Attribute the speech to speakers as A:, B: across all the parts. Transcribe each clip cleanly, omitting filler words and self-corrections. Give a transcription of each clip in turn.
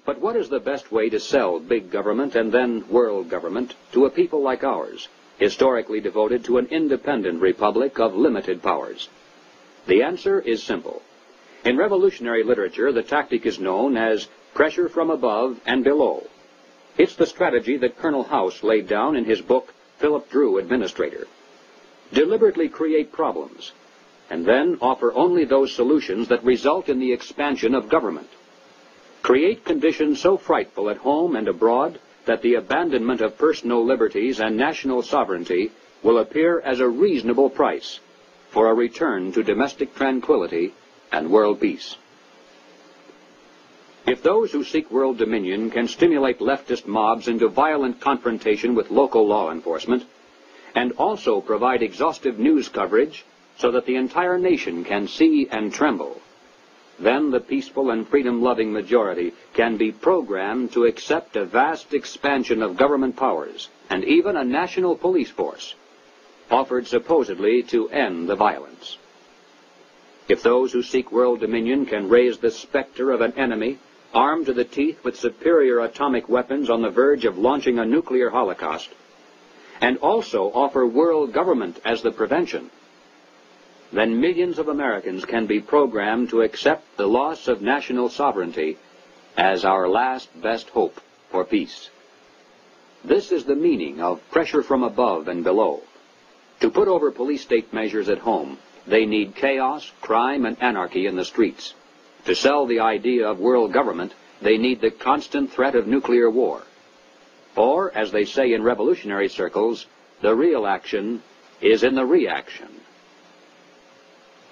A: But what is the best way to sell big government and then world government to a people like ours, historically devoted to an independent republic of limited powers? The answer is simple. In revolutionary literature, the tactic is known as pressure from above and below. It's the strategy that Colonel House laid down in his book, Philip Drew, Administrator. Deliberately create problems, and then offer only those solutions that result in the expansion of government. Create conditions so frightful at home and abroad that the abandonment of personal liberties and national sovereignty will appear as a reasonable price for a return to domestic tranquility and world peace. If those who seek world dominion can stimulate leftist mobs into violent confrontation with local law enforcement, and also provide exhaustive news coverage so that the entire nation can see and tremble, then the peaceful and freedom-loving majority can be programmed to accept a vast expansion of government powers and even a national police force, offered supposedly to end the violence. If those who seek world dominion can raise the specter of an enemy armed to the teeth with superior atomic weapons on the verge of launching a nuclear holocaust, and also offer world government as the prevention, then millions of Americans can be programmed to accept the loss of national sovereignty as our last best hope for peace. This is the meaning of pressure from above and below. To put over police-state measures at home, they need chaos, crime, and anarchy in the streets. To sell the idea of world government, they need the constant threat of nuclear war. Or, as they say in revolutionary circles, the real action is in the reaction.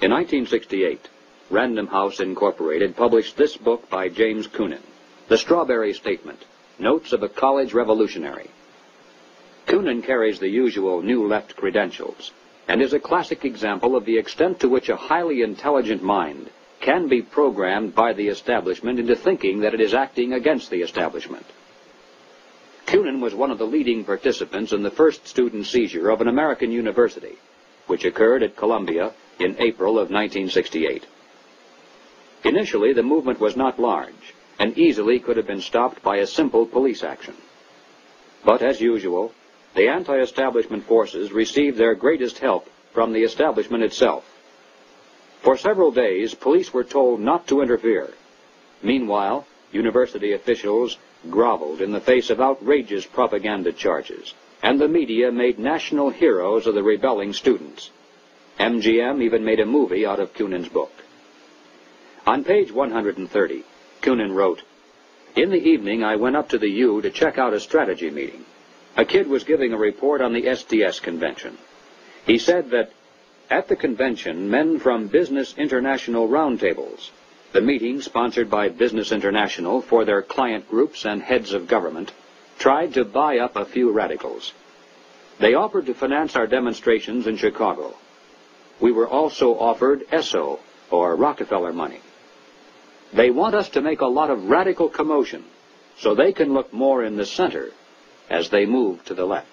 A: In 1968, Random House Incorporated published this book by James Coonan, The Strawberry Statement, Notes of a College Revolutionary. Coonan carries the usual New Left credentials, and is a classic example of the extent to which a highly intelligent mind can be programmed by the establishment into thinking that it is acting against the establishment. Coonan was one of the leading participants in the first student seizure of an American university, which occurred at Columbia in April of 1968. Initially, the movement was not large, and easily could have been stopped by a simple police action. But, as usual, the anti-establishment forces received their greatest help from the establishment itself. For several days, police were told not to interfere. Meanwhile, university officials groveled in the face of outrageous propaganda charges, and the media made national heroes of the rebelling students. MGM even made a movie out of Coonan's book. On page 130, Coonan wrote, "In the evening I went up to the U to check out a strategy meeting. A kid was giving a report on the SDS convention. He said that at the convention, men from Business International roundtables, the meeting sponsored by Business International for their client groups and heads of government, tried to buy up a few radicals. They offered to finance our demonstrations in Chicago. We were also offered ESSO, or Rockefeller money. They want us to make a lot of radical commotion so they can look more in the center as they move to the left."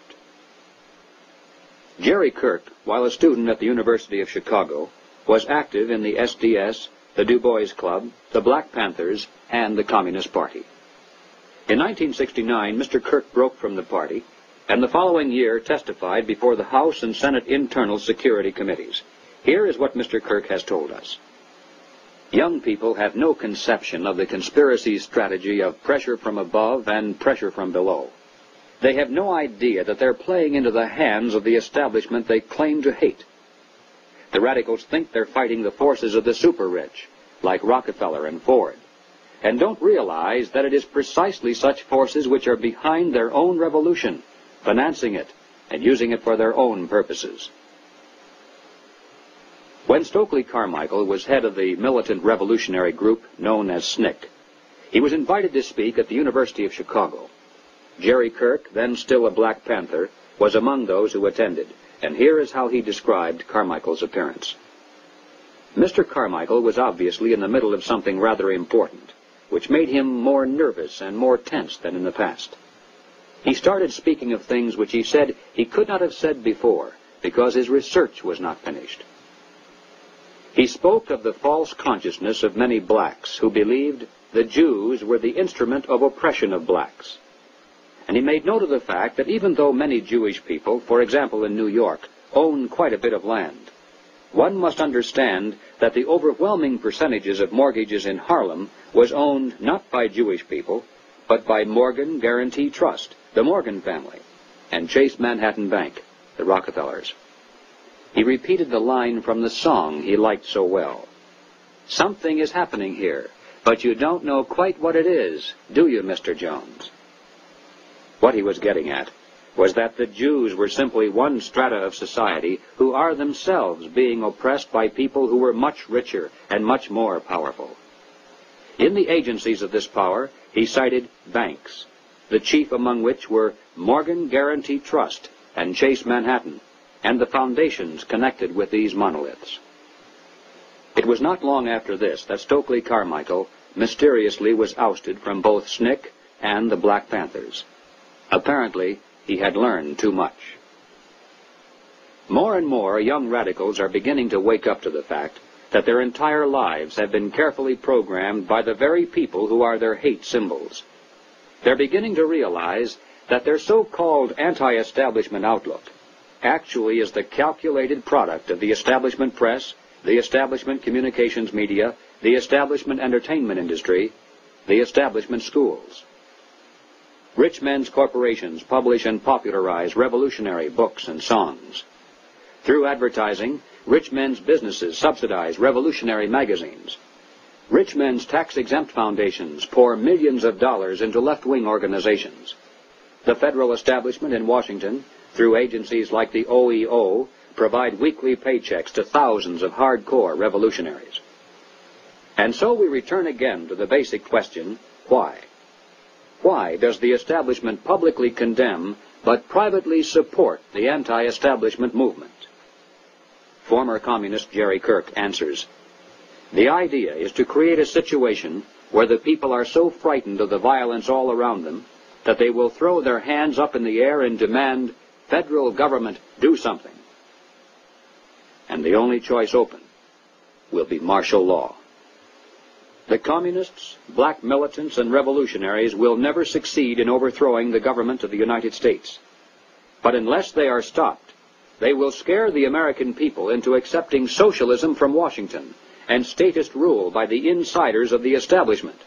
A: Jerry Kirk, while a student at the University of Chicago, was active in the SDS, the Du Bois Club, the Black Panthers, and the Communist Party. In 1969, Mr. Kirk broke from the party, and the following year testified before the House and Senate Internal Security Committees. Here is what Mr. Kirk has told us. "Young people have no conception of the conspiracy strategy of pressure from above and pressure from below. They have no idea that they're playing into the hands of the establishment they claim to hate. The radicals think they're fighting the forces of the super-rich, like Rockefeller and Ford, and don't realize that it is precisely such forces which are behind their own revolution, financing it, and using it for their own purposes." When Stokely Carmichael was head of the militant revolutionary group known as SNCC, he was invited to speak at the University of Chicago. Jerry Kirk, then still a Black Panther, was among those who attended, and here is how he described Carmichael's appearance. Mr. Carmichael was obviously in the middle of something rather important, which made him more nervous and more tense than in the past. He started speaking of things which he said he could not have said before, because his research was not finished. He spoke of the false consciousness of many blacks who believed the Jews were the instrument of oppression of blacks. And he made note of the fact that even though many Jewish people, for example in New York, own quite a bit of land, one must understand that the overwhelming percentages of mortgages in Harlem was owned not by Jewish people, but by Morgan Guarantee Trust, the Morgan family, and Chase Manhattan Bank, the Rockefellers. He repeated the line from the song he liked so well. "Something is happening here, but you don't know quite what it is, do you, Mr. Jones?" What he was getting at was that the Jews were simply one strata of society who are themselves being oppressed by people who were much richer and much more powerful. In the agencies of this power, he cited banks, the chief among which were Morgan Guarantee Trust and Chase Manhattan, and the foundations connected with these monoliths. It was not long after this that Stokely Carmichael mysteriously was ousted from both SNCC and the Black Panthers. Apparently, he had learned too much. More and more young radicals are beginning to wake up to the fact that their entire lives have been carefully programmed by the very people who are their hate symbols. They're beginning to realize that their so-called anti-establishment outlook actually is the calculated product of the establishment press, the establishment communications media, the establishment entertainment industry, the establishment schools. Rich men's corporations publish and popularize revolutionary books and songs. Through advertising, rich men's businesses subsidize revolutionary magazines. Rich men's tax-exempt foundations pour millions of dollars into left-wing organizations. The federal establishment in Washington, through agencies like the OEO, provide weekly paychecks to thousands of hardcore revolutionaries. And so we return again to the basic question, why? Why does the establishment publicly condemn but privately support the anti-establishment movement? Former communist Jerry Kirk answers, "The idea is to create a situation where the people are so frightened of the violence all around them that they will throw their hands up in the air and demand, 'Federal government, do something.' And the only choice open will be martial law. The communists, black militants, and revolutionaries will never succeed in overthrowing the government of the United States. But unless they are stopped, they will scare the American people into accepting socialism from Washington and statist rule by the insiders of the establishment.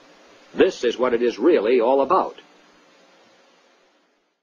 A: This is what it is really all about."